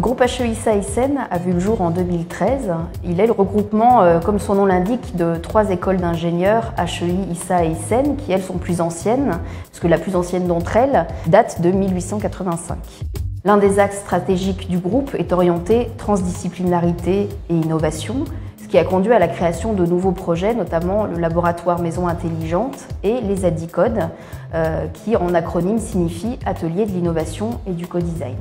Le groupe HEI-SA-Essen a vu le jour en 2013. Il est le regroupement, comme son nom l'indique, de 3 écoles d'ingénieurs, HEI, ISA et Essen, qui elles sont plus anciennes, puisque la plus ancienne d'entre elles date de 1885. L'un des axes stratégiques du groupe est orienté transdisciplinarité et innovation, ce qui a conduit à la création de nouveaux projets, notamment le laboratoire Maison Intelligente et les ADICODE, qui en acronyme signifie Atelier de l'innovation et du co-design.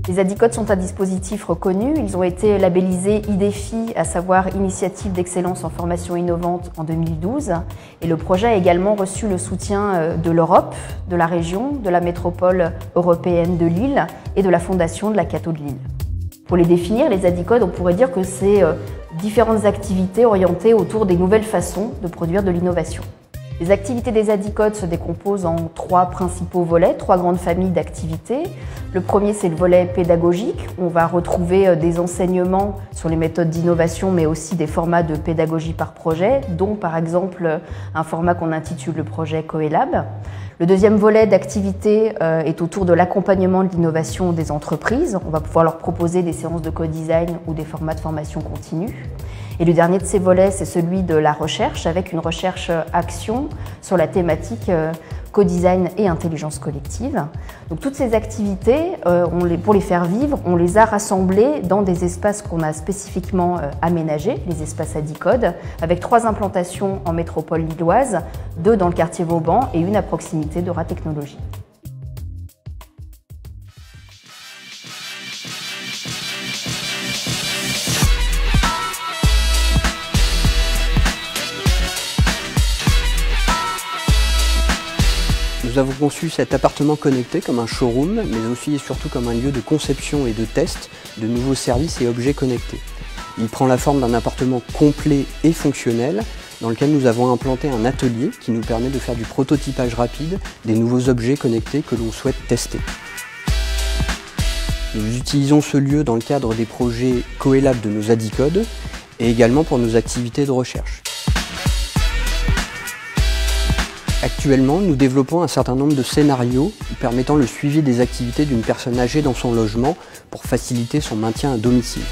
Les ADICODE sont un dispositif reconnu. Ils ont été labellisés IDEFI, à savoir Initiative d'excellence en formation innovante, en 2012. Et le projet a également reçu le soutien de l'Europe, de la région, de la métropole européenne de Lille et de la Fondation de la Cato de Lille. Pour les définir, les ADICODE, on pourrait dire que c'est différentes activités orientées autour des nouvelles façons de produire de l'innovation. Les activités des ADICODE se décomposent en 3 principaux volets, 3 grandes familles d'activités. Le premier, c'est le volet pédagogique. On va retrouver des enseignements sur les méthodes d'innovation, mais aussi des formats de pédagogie par projet, dont par exemple un format qu'on intitule le projet Coelab. Le deuxième volet d'activité est autour de l'accompagnement de l'innovation des entreprises. On va pouvoir leur proposer des séances de co-design ou des formats de formation continue. Et le dernier de ces volets, c'est celui de la recherche, avec une recherche-action sur la thématique co-design et intelligence collective. Donc toutes ces activités, pour les faire vivre, on les a rassemblées dans des espaces qu'on a spécifiquement aménagés, les espaces ADICODE, avec 3 implantations en métropole lilloise, 2 dans le quartier Vauban et 1 à proximité d'Eura-Technologies. Nous avons conçu cet appartement connecté comme un showroom, mais aussi et surtout comme un lieu de conception et de test de nouveaux services et objets connectés. Il prend la forme d'un appartement complet et fonctionnel, dans lequel nous avons implanté un atelier qui nous permet de faire du prototypage rapide des nouveaux objets connectés que l'on souhaite tester. Nous utilisons ce lieu dans le cadre des projets Coelab de nos ADICODE et également pour nos activités de recherche. Actuellement, nous développons un certain nombre de scénarios permettant le suivi des activités d'une personne âgée dans son logement pour faciliter son maintien à domicile.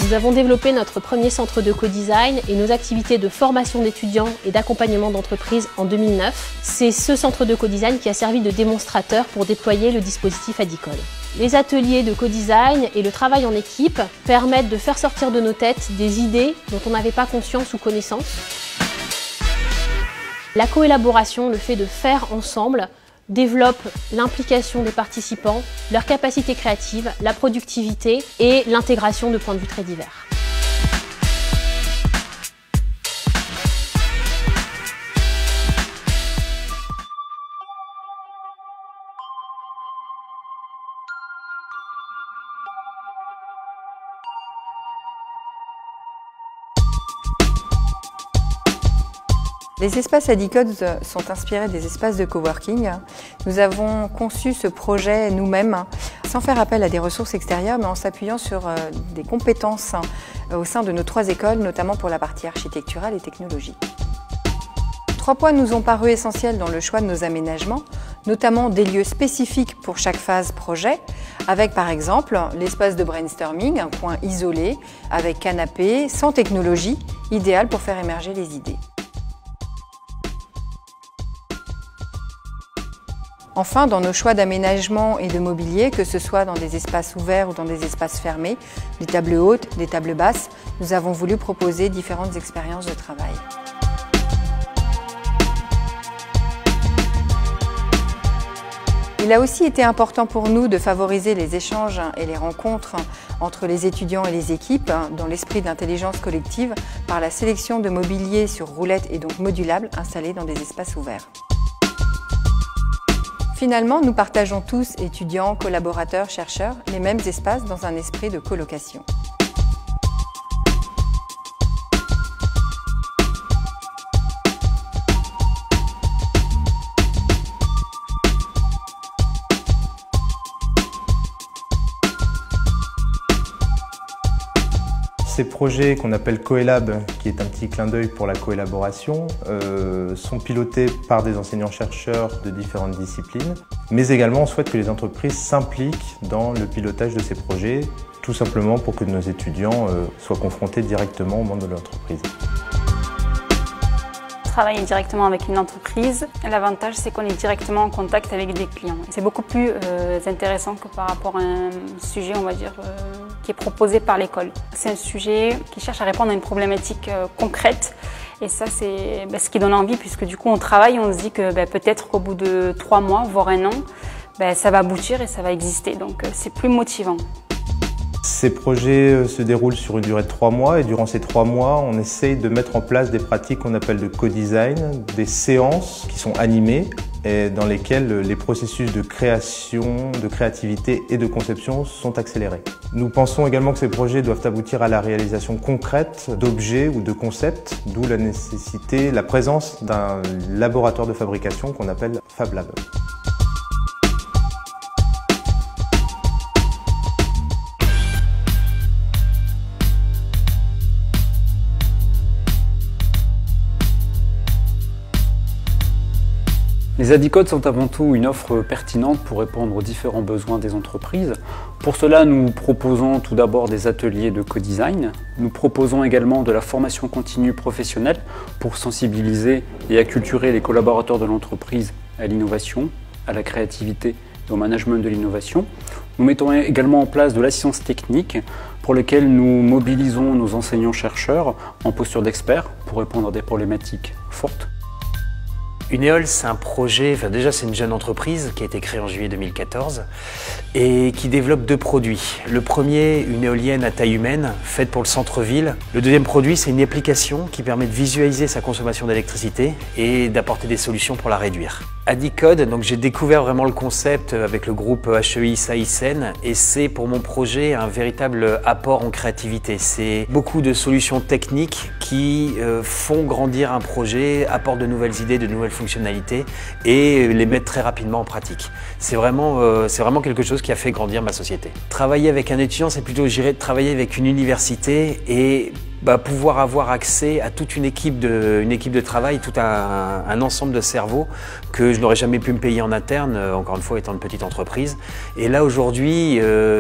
Nous avons développé notre premier centre de co-design et nos activités de formation d'étudiants et d'accompagnement d'entreprises en 2009. C'est ce centre de co-design qui a servi de démonstrateur pour déployer le dispositif ADICODE. Les ateliers de co-design et le travail en équipe permettent de faire sortir de nos têtes des idées dont on n'avait pas conscience ou connaissance. La coélaboration, le fait de faire ensemble, développe l'implication des participants, leur capacité créative, la productivité et l'intégration de points de vue très divers. Les espaces ADICODE sont inspirés des espaces de coworking. Nous avons conçu ce projet nous-mêmes, sans faire appel à des ressources extérieures, mais en s'appuyant sur des compétences au sein de nos 3 écoles, notamment pour la partie architecturale et technologique. 3 points nous ont paru essentiels dans le choix de nos aménagements, notamment des lieux spécifiques pour chaque phase projet, avec par exemple l'espace de brainstorming, un coin isolé, avec canapé, sans technologie, idéal pour faire émerger les idées. Enfin, dans nos choix d'aménagement et de mobilier, que ce soit dans des espaces ouverts ou dans des espaces fermés, des tables hautes, des tables basses, nous avons voulu proposer différentes expériences de travail. Il a aussi été important pour nous de favoriser les échanges et les rencontres entre les étudiants et les équipes dans l'esprit d'intelligence collective par la sélection de mobilier sur roulettes et donc modulable installé dans des espaces ouverts. Finalement, nous partageons tous, étudiants, collaborateurs, chercheurs, les mêmes espaces dans un esprit de colocation. ces projets qu'on appelle Coélab, qui est un petit clin d'œil pour la coélaboration, sont pilotés par des enseignants-chercheurs de différentes disciplines. Mais également, on souhaite que les entreprises s'impliquent dans le pilotage de ces projets, tout simplement pour que nos étudiants soient confrontés directement au monde de l'entreprise. Travailler directement avec une entreprise, l'avantage c'est qu'on est directement en contact avec des clients. C'est beaucoup plus intéressant que par rapport à un sujet, on va dire, qui est proposé par l'école. C'est un sujet qui cherche à répondre à une problématique concrète et ça c'est ce qui donne envie puisque du coup on travaille, on se dit que peut-être qu'au bout de 3 mois, voire 1 an, ça va aboutir et ça va exister, donc c'est plus motivant. Ces projets se déroulent sur une durée de 3 mois et durant ces 3 mois, on essaye de mettre en place des pratiques qu'on appelle de co-design, des séances qui sont animées et dans lesquelles les processus de création, de créativité et de conception sont accélérés. Nous pensons également que ces projets doivent aboutir à la réalisation concrète d'objets ou de concepts, d'où la nécessité, la présence d'un laboratoire de fabrication qu'on appelle Fab Lab. Les Adicodes sont avant tout une offre pertinente pour répondre aux différents besoins des entreprises. Pour cela, nous proposons tout d'abord des ateliers de co-design. Nous proposons également de la formation continue professionnelle pour sensibiliser et acculturer les collaborateurs de l'entreprise à l'innovation, à la créativité et au management de l'innovation. Nous mettons également en place de l'assistance technique pour laquelle nous mobilisons nos enseignants-chercheurs en posture d'experts pour répondre à des problématiques fortes. Unéol, c'est un projet, déjà c'est une jeune entreprise qui a été créée en juillet 2014 et qui développe 2 produits. Le premier, une éolienne à taille humaine, faite pour le centre-ville. Le deuxième produit, c'est une application qui permet de visualiser sa consommation d'électricité et d'apporter des solutions pour la réduire. Adicode, donc j'ai découvert vraiment le concept avec le groupe HEI ISA ISEN et c'est pour mon projet un véritable apport en créativité. C'est beaucoup de solutions techniques qui font grandir un projet, apportent de nouvelles idées, de nouvelles fonctionnalités et les mettent très rapidement en pratique. C'est vraiment quelque chose qui a fait grandir ma société. Travailler avec un étudiant, c'est plutôt, je dirais, travailler avec une université et pouvoir avoir accès à toute une équipe de travail, tout un ensemble de cerveaux que je n'aurais jamais pu me payer en interne, encore une fois étant une petite entreprise. Et là aujourd'hui,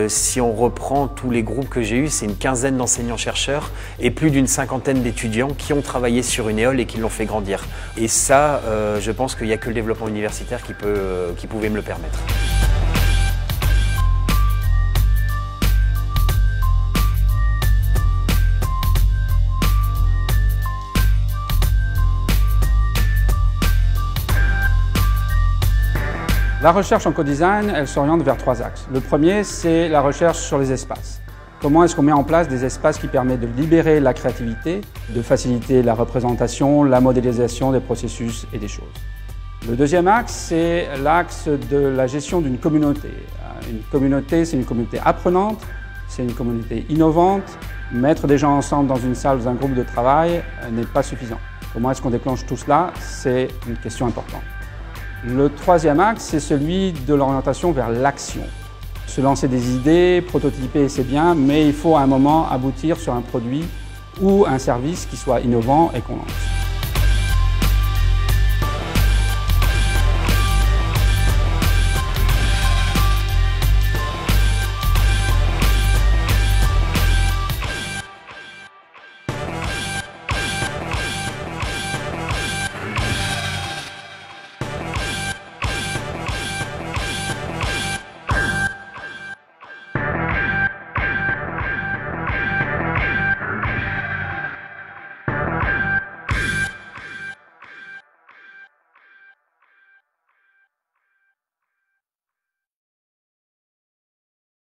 si on reprend tous les groupes que j'ai eus, c'est une quinzaine d'enseignants-chercheurs et plus d'une 50aine d'étudiants qui ont travaillé sur Unéol et qui l'ont fait grandir. Et ça, je pense qu'il n'y a que le développement universitaire qui pouvait me le permettre. La recherche en co-design, elle s'oriente vers 3 axes. Le premier, c'est la recherche sur les espaces. Comment est-ce qu'on met en place des espaces qui permettent de libérer la créativité, de faciliter la représentation, la modélisation des processus et des choses. Le deuxième axe, c'est l'axe de la gestion d'une communauté. Une communauté, c'est une communauté apprenante, c'est une communauté innovante. Mettre des gens ensemble dans une salle, dans un groupe de travail n'est pas suffisant. Comment est-ce qu'on déclenche tout cela? C'est une question importante. Le troisième axe, c'est celui de l'orientation vers l'action. Se lancer des idées, prototyper, c'est bien, mais il faut à un moment aboutir sur un produit ou un service qui soit innovant et qu'on lance.